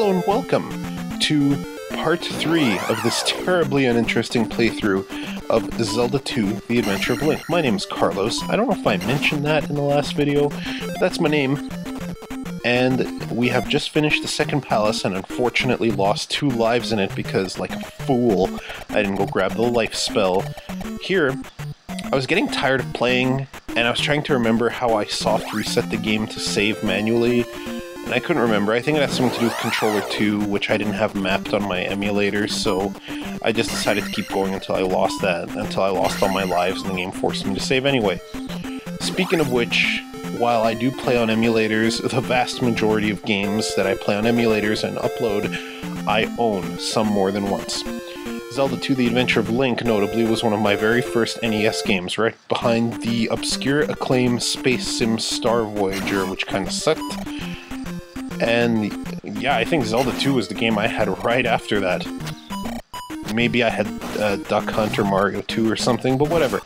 Hello and welcome to part 3 of this terribly uninteresting playthrough of Zelda II, The Adventure of Link. My name is Carlos. I don't know if I mentioned that in the last video, but that's my name. And we have just finished the second palace and unfortunately lost 2 lives in it because, like a fool, I didn't go grab the life spell. Here, I was getting tired of playing, and I was trying to remember how I soft reset the game to save manually. And I couldn't remember. I think it had something to do with Controller 2, which I didn't have mapped on my emulator, so I just decided to keep going until I lost all my lives, and the game forced me to save anyway. Speaking of which, while I do play on emulators, the vast majority of games that I play on emulators and upload, I own, some more than once. Zelda II, The Adventure of Link, notably, was one of my very first NES games, right behind the obscure acclaim Space Sim Star Voyager, which kinda sucked. And yeah, I think Zelda 2 was the game I had right after that. Maybe I had Duck Hunt or Mario 2 or something, but whatever.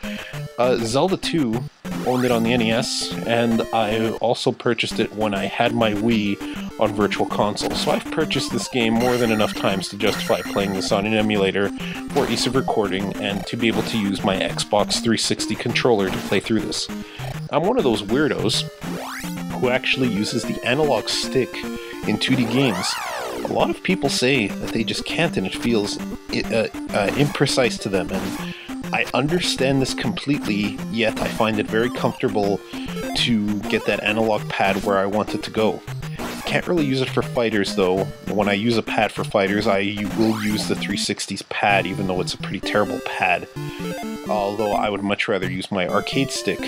Zelda 2, owned it on the NES, and I also purchased it when I had my Wii on Virtual Console. So I've purchased this game more than enough times to justify playing this on an emulator for ease of recording and to be able to use my Xbox 360 controller to play through this. I'm one of those weirdos who actually uses the analog stick in 2D games. A lot of people say that they just can't, and it feels imprecise to them, and I understand this completely, yet I find it very comfortable to get that analog pad where I want it to go. Can't really use it for fighters, though. When I use a pad for fighters, I will use the 360's pad, even though it's a pretty terrible pad. Although I would much rather use my arcade stick.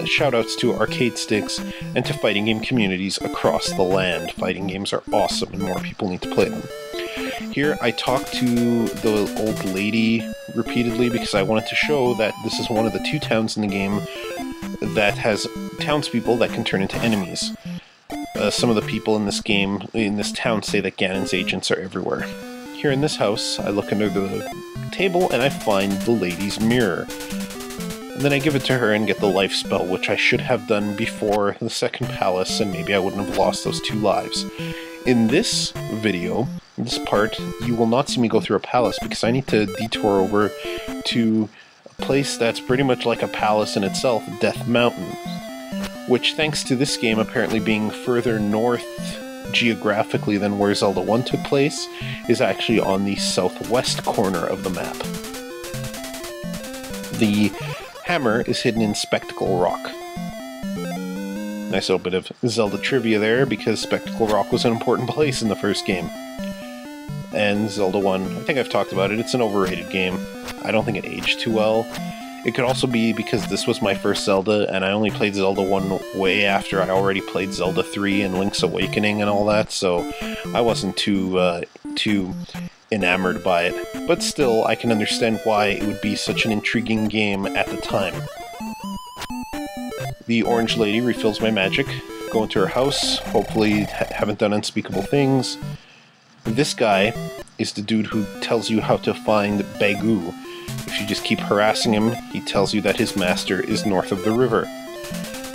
Shoutouts to arcade sticks and to fighting game communities across the land. Fighting games are awesome and more people need to play them. Here I talk to the old lady repeatedly because I wanted to show that this is one of the 2 towns in the game that has townspeople that can turn into enemies. Some of the people in this game, in this town, say that Ganon's agents are everywhere. Here in this house, I look under the table and I find the lady's mirror. And then I give it to her and get the life spell, which I should have done before the second palace, and maybe I wouldn't have lost those 2 lives. In this video, in this part, you will not see me go through a palace because I need to detour over to a place that's pretty much like a palace in itself, Death Mountain, which, thanks to this game apparently being further north geographically than where Zelda 1 took place, is actually on the southwest corner of the map. The hammer is hidden in Spectacle Rock. Nice little bit of Zelda trivia there, because Spectacle Rock was an important place in the first game. And Zelda 1, I think I've talked about it, it's an overrated game. I don't think it aged too well. It could also be because this was my first Zelda, and I only played Zelda 1 way after I already played Zelda 3 and Link's Awakening and all that, so I wasn't too enamored by it. But still, I can understand why it would be such an intriguing game at the time. The orange lady refills my magic. Go into her house, hopefully haven't done unspeakable things. This guy is the dude who tells you how to find Bagoo. If you just keep harassing him, he tells you that his master is north of the river.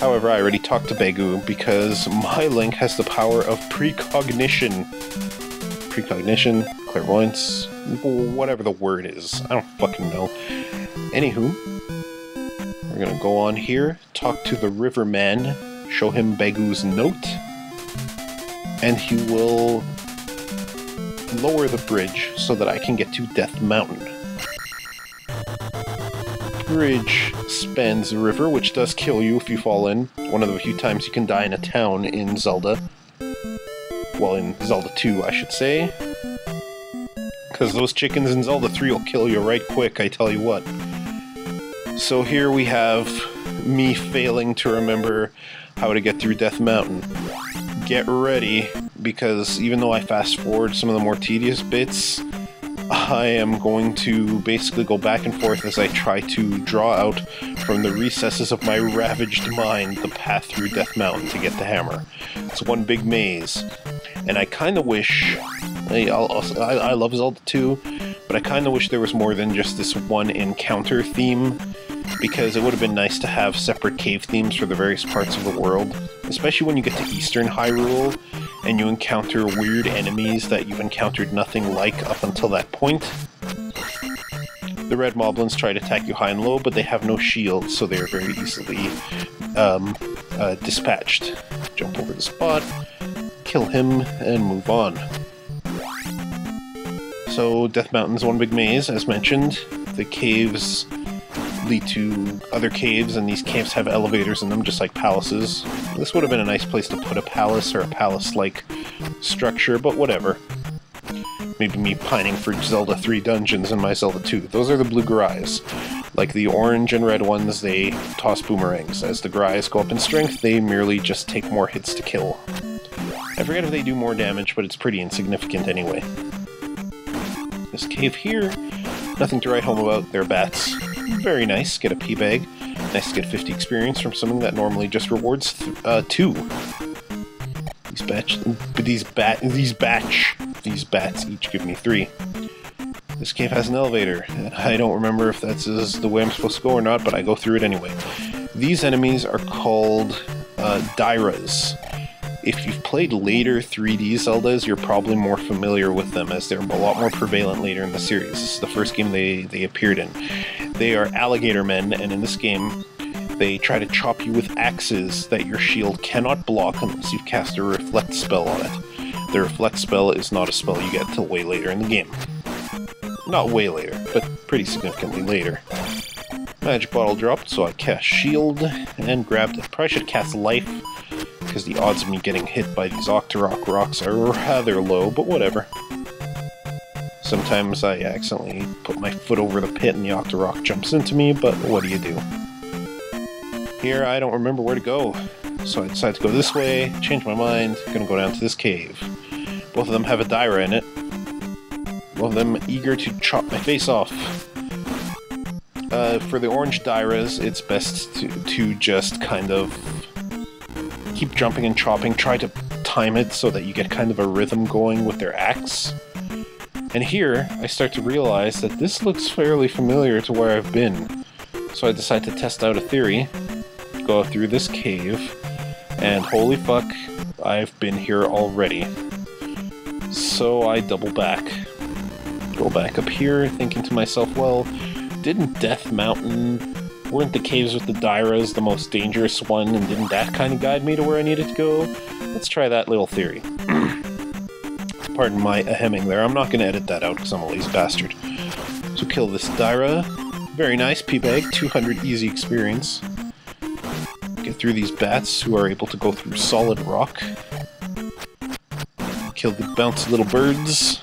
However, I already talked to Bagoo because my Link has the power of precognition. Precognition, clairvoyance, whatever the word is. I don't fucking know. Anywho, we're gonna go on here, talk to the riverman, show him Bagoo's note, and he will lower the bridge so that I can get to Death Mountain. Bridge spans the river, which does kill you if you fall in. One of the few times you can die in a town in Zelda. Well, in Zelda 2, I should say. Because those chickens in Zelda 3 will kill you right quick, I tell you what. So here we have me failing to remember how to get through Death Mountain. Get ready, because even though I fast forward some of the more tedious bits, I am going to basically go back and forth as I try to draw out from the recesses of my ravaged mind the path through Death Mountain to get the hammer. It's one big maze, and I kind of wish... I love Zelda 2, but I kind of wish there was more than just this one encounter theme, because it would have been nice to have separate cave themes for the various parts of the world, especially when you get to Eastern Hyrule and you encounter weird enemies that you've encountered nothing like up until that point. The red moblins try to attack you high and low, but they have no shields, so they are very easily dispatched. Jump over the spot, kill him, and move on. So, Death Mountain's one big maze, as mentioned. The caves lead to other caves, and these caves have elevators in them, just like palaces. This would have been a nice place to put a palace, or a palace-like structure, but whatever. Maybe me pining for Zelda 3 dungeons in my Zelda 2. Those are the blue Garais. Like the orange and red ones, they toss boomerangs. As the Garais go up in strength, they merely just take more hits to kill. I forget if they do more damage, but it's pretty insignificant anyway. This cave here, nothing to write home about. They're bats. Very nice. Get a pea bag. Nice to get 50 experience from something that normally just rewards 2. These bats each give me 3. This cave has an elevator. I don't remember if that's the way I'm supposed to go or not, but I go through it anyway. These enemies are called Dairas. If you've played later 3D Zeldas, you're probably more familiar with them, as they're a lot more prevalent later in the series. This is the first game they appeared in. They are alligator men, and in this game, they try to chop you with axes that your shield cannot block unless you cast a reflect spell on it. The reflect spell is not a spell you get till way later in the game. Not way later, but pretty significantly later. Magic bottle dropped, so I cast shield and grabbed it. Probably should cast life, because the odds of me getting hit by these Octorok rocks are rather low, but whatever. Sometimes I accidentally put my foot over the pit and the Octorok jumps into me, but what do you do? Here I don't remember where to go, so I decide to go this way, change my mind, gonna go down to this cave. Both of them have a Daira in it. Both of them eager to chop my face off. For the orange Dairas, it's best to just kind of keep jumping and chopping, try to time it so that you get kind of a rhythm going with their axe. And here, I start to realize that this looks fairly familiar to where I've been. So I decide to test out a theory, go through this cave, and holy fuck, I've been here already. So I double back. Go back up here, thinking to myself, well, didn't Death Mountain, weren't the caves with the Dairas the most dangerous one, and didn't that kind of guide me to where I needed to go? Let's try that little theory. Pardon my hemming there, I'm not going to edit that out because I'm a lazy bastard. So kill this Daira. Very nice, P-Bag, 200 easy experience. Get through these bats who are able to go through solid rock. Kill the bouncy little birds.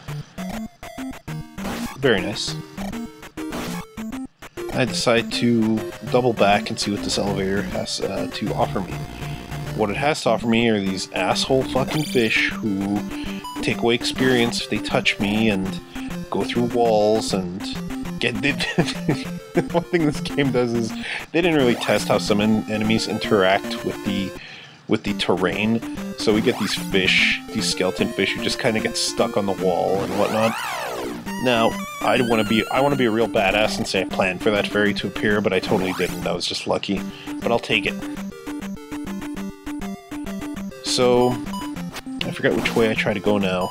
Very nice. I decide to double back and see what this elevator has to offer me. What it has to offer me are these asshole fucking fish who take away experience if they touch me and go through walls and get... One thing this game does is they didn't really test how some enemies interact with the terrain, so we get these fish, these skeleton fish who just kind of get stuck on the wall and whatnot. Now, I want to be a real badass and say I planned for that fairy to appear, but I totally didn't. I was just lucky. But I'll take it. So, I forget which way I try to go now.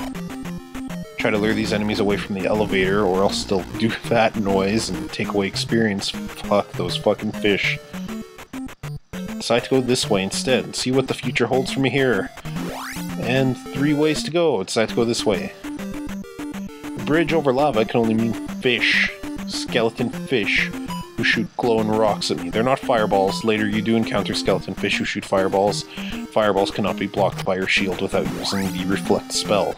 Try to lure these enemies away from the elevator, or else they'll do that noise and take away experience. Fuck those fucking fish. Decide to go this way instead, and see what the future holds for me here. And 3 ways to go. Decide to go this way. Bridge over lava can only mean fish. Skeleton fish who shoot glowing rocks at me. They're not fireballs. Later you do encounter skeleton fish who shoot fireballs. Fireballs cannot be blocked by your shield without using the reflect spell.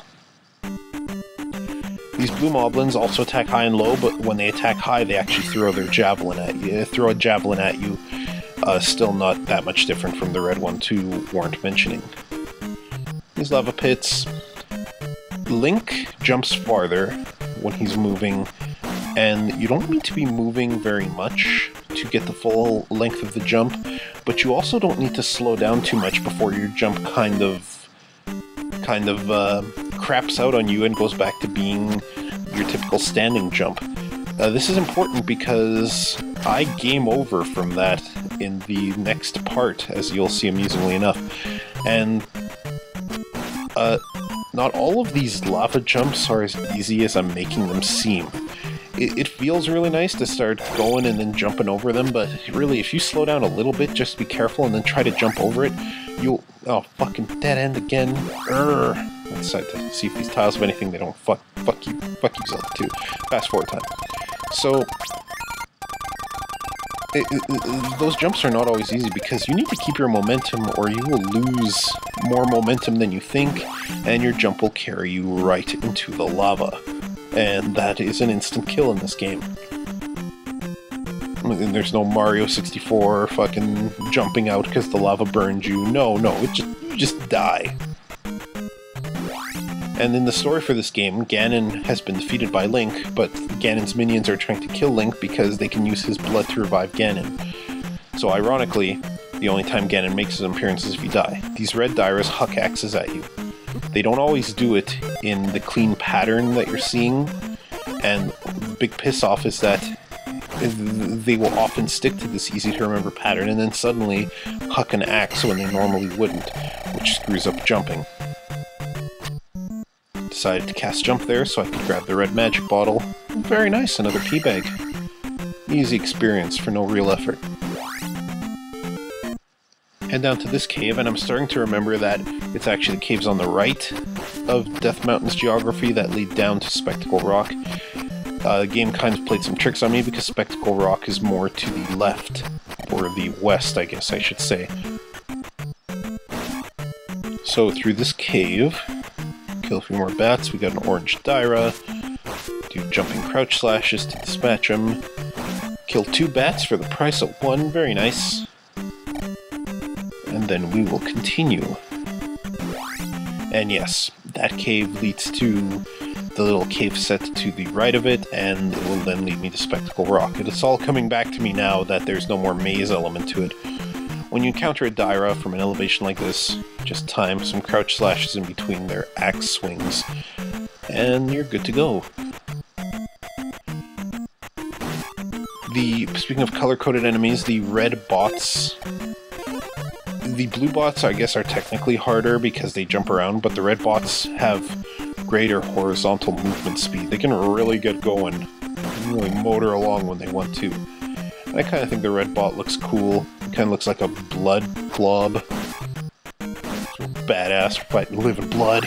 These blue moblins also attack high and low, but when they attack high they actually throw their javelin at you. Throw a javelin at you. Still not that much different from the red one too, warrant mentioning. These lava pits... Link jumps farther when he's moving, and you don't need to be moving very much to get the full length of the jump, but you also don't need to slow down too much before your jump kind of craps out on you and goes back to being your typical standing jump. This is important because I game over from that in the next part, as you'll see amusingly enough. And not all of these lava jumps are as easy as I'm making them seem. It feels really nice to start going and then jumping over them, but really, if you slow down a little bit, just be careful and then try to jump over it, you'll... Oh, fucking dead end again. Let's decide to see if these tiles have anything they don't. Fuck you, Zelda 2. Fast forward time. So... those jumps are not always easy because you need to keep your momentum or you will lose more momentum than you think, and your jump will carry you right into the lava. And that is an instant kill in this game. And there's no Mario 64 fucking jumping out because the lava burned you. No, you just die. And in the story for this game, Ganon has been defeated by Link, but Ganon's minions are trying to kill Link because they can use his blood to revive Ganon. So ironically, the only time Ganon makes his appearance is if you die. These red Dairas huck axes at you. They don't always do it in the clean pattern that you're seeing, and the big piss-off is that they will often stick to this easy-to-remember pattern and then suddenly huck an axe when they normally wouldn't, which screws up jumping. Decided to cast jump there so I could grab the red magic bottle. Very nice, another tea bag. Easy experience for no real effort. Head down to this cave, and I'm starting to remember that it's actually the caves on the right of Death Mountain's geography that lead down to Spectacle Rock. The game kind of played some tricks on me because Spectacle Rock is more to the left, or the west, I guess I should say. So through this cave, kill a few more bats, we got an orange Daira, do jumping crouch slashes to dispatch them, kill 2 bats for the price of 1, very nice. And then we will continue. And yes, that cave leads to the little cave set to the right of it, and it will then lead me to Spectacle Rock. It's all coming back to me now that there's no more maze element to it. When you encounter a Daira from an elevation like this, just time some crouch slashes in between their axe swings, and you're good to go. Speaking of color-coded enemies, the red bots... The blue bots, I guess, are technically harder because they jump around, but the red bots have greater horizontal movement speed. They can really get going and really motor along when they want to. And I kind of think the red bot looks cool. It kind of looks like a blood glob. Badass fighting living blood.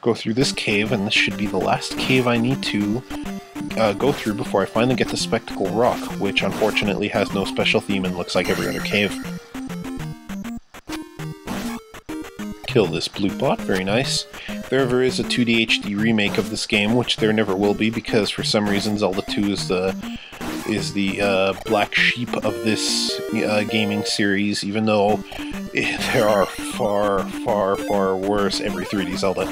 Go through this cave, and this should be the last cave I need to go through before I finally get to Spectacle Rock, which unfortunately has no special theme and looks like every other cave. Kill this blue bot, very nice. If there ever is a 2D HD remake of this game, which there never will be because for some reason Zelda II is the black sheep of this gaming series, even though there are far, far, far worse every 3D Zelda.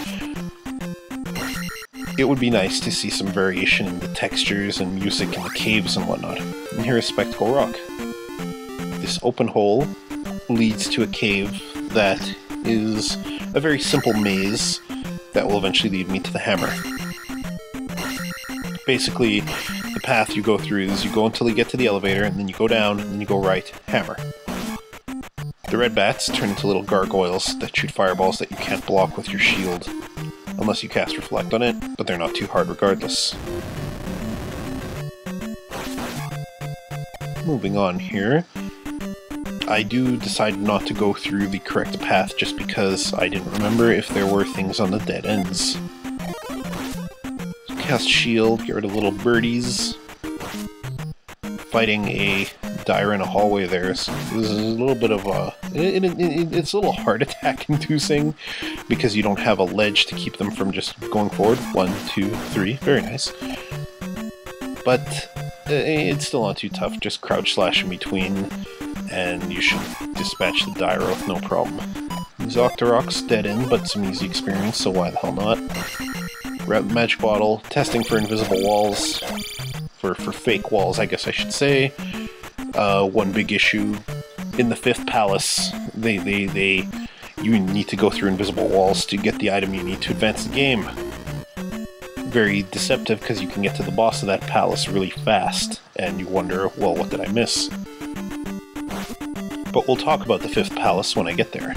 It would be nice to see some variation in the textures and music in the caves and whatnot. And here is Spectacle Rock. This open hole leads to a cave that is a very simple maze that will eventually lead me to the hammer. Basically, the path you go through is you go until you get to the elevator, and then you go down, and then you go right, hammer. The red bats turn into little gargoyles that shoot fireballs that you can't block with your shield, unless you cast Reflect on it, but they're not too hard regardless. Moving on here. I do decide not to go through the correct path just because I didn't remember if there were things on the dead ends. So cast shield, get rid of little birdies. Fighting a Daira in a hallway there is a little bit of a... It's a little heart attack inducing because you don't have a ledge to keep them from just going forward. 1, 2, 3, very nice. But it's still not too tough, just crouch slash in between, and you should dispatch the Daira with no problem. Octorok's dead end, but some easy experience, so why the hell not? Grab the magic bottle, testing for invisible walls, for fake walls, I guess I should say. One big issue, in the 5th palace, you need to go through invisible walls to get the item you need to advance the game. very deceptive because you can get to the boss of that palace really fast, and you wonder, well, what did I miss? But we'll talk about the 5th palace when I get there.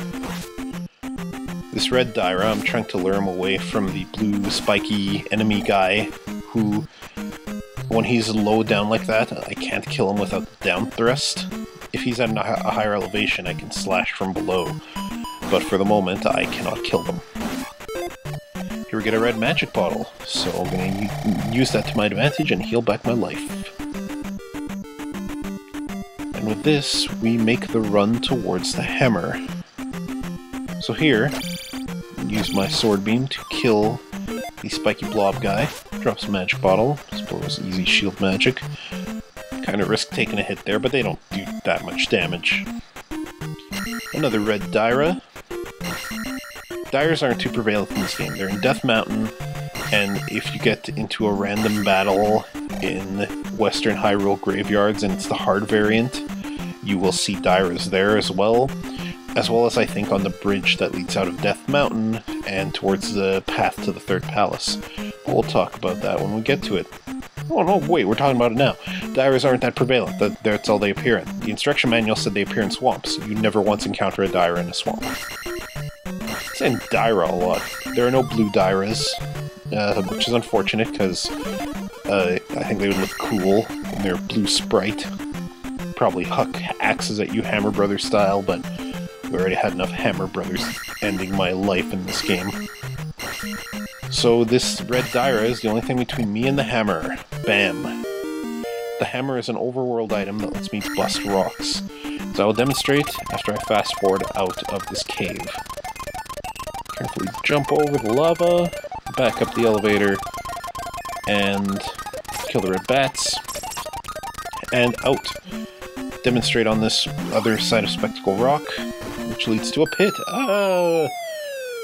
This red Daira, I'm trying to lure him away from the blue spiky enemy guy who, when he's low down like that, I can't kill him without the down thrust. If he's at a higher elevation, I can slash from below, but for the moment, I cannot kill them. Here we get a red magic bottle, so I'm going to use that to my advantage and heal back my life. And with this, we make the run towards the hammer. So here, use my sword beam to kill the spiky blob guy. Drops a magic bottle. I suppose easy shield magic. Kind of risk taking a hit there, but they don't do that much damage. Another red Daira. Dairas aren't too prevalent in this game. They're in Death Mountain, and if you get into a random battle in Western Hyrule graveyards and it's the hard variant, you will see Dairas there as well as I think on the bridge that leads out of Death Mountain and towards the path to the 3rd palace. We'll talk about that when we get to it. Oh no, wait, we're talking about it now. Dairas aren't that prevalent, that's all they appear in. The instruction manual said they appear in swamps. You never once encounter a Daira in a swamp. I'm saying Daira a lot. There are no blue Dairas, which is unfortunate because I think they would look cool in their blue sprite. Probably huck axes at you Hammer Brothers style, but we already had enough Hammer Brothers ending my life in this game. So this red Daira is the only thing between me and the hammer. Bam. The hammer is an overworld item that lets me bust rocks. So I will demonstrate after I fast forward out of this cave. Carefully jump over the lava, back up the elevator, and kill the red bats, and out. Demonstrate on this other side of Spectacle Rock, which leads to a pit.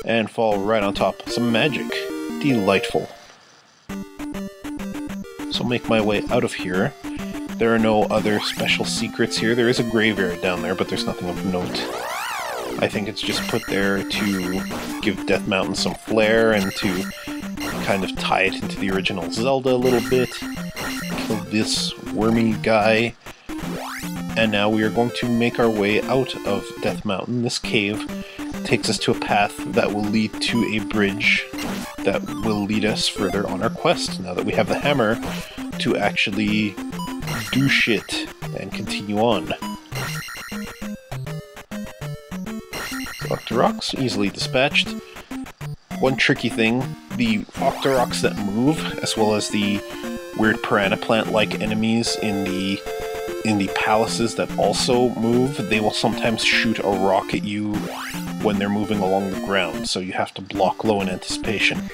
And fall right on top. Some magic. Delightful. So make my way out of here. There are no other special secrets here. There is a graveyard down there, but there's nothing of note. I think it's just put there to give Death Mountain some flair and to kind of tie it into the original Zelda a little bit. Kill this wormy guy. And now we are going to make our way out of Death Mountain. This cave takes us to a path that will lead to a bridge that will lead us further on our quest, now that we have the hammer to actually do shit and continue on. Octoroks, easily dispatched. One tricky thing, the Octoroks that move, as well as the weird piranha plant-like enemies in the palaces that also move, they will sometimes shoot a rock at you when they're moving along the ground, so you have to block low in anticipation.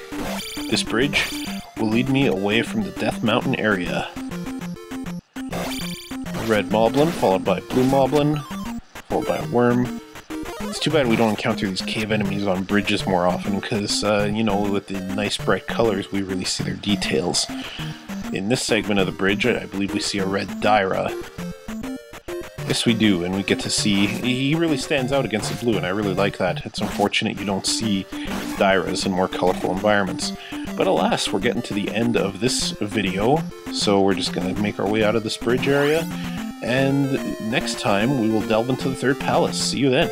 This bridge will lead me away from the Death Mountain area. Red Moblin, followed by Blue Moblin, followed by a worm. It's too bad we don't encounter these cave enemies on bridges more often, because, you know, with the nice bright colors, we really see their details. In this segment of the bridge, I believe we see a red Daira. Yes, we do, and we get to see... He really stands out against the blue, and I really like that. It's unfortunate you don't see Dairas in more colorful environments. But alas, we're getting to the end of this video, so we're just going to make our way out of this bridge area, and next time we will delve into the 3rd palace. See you then!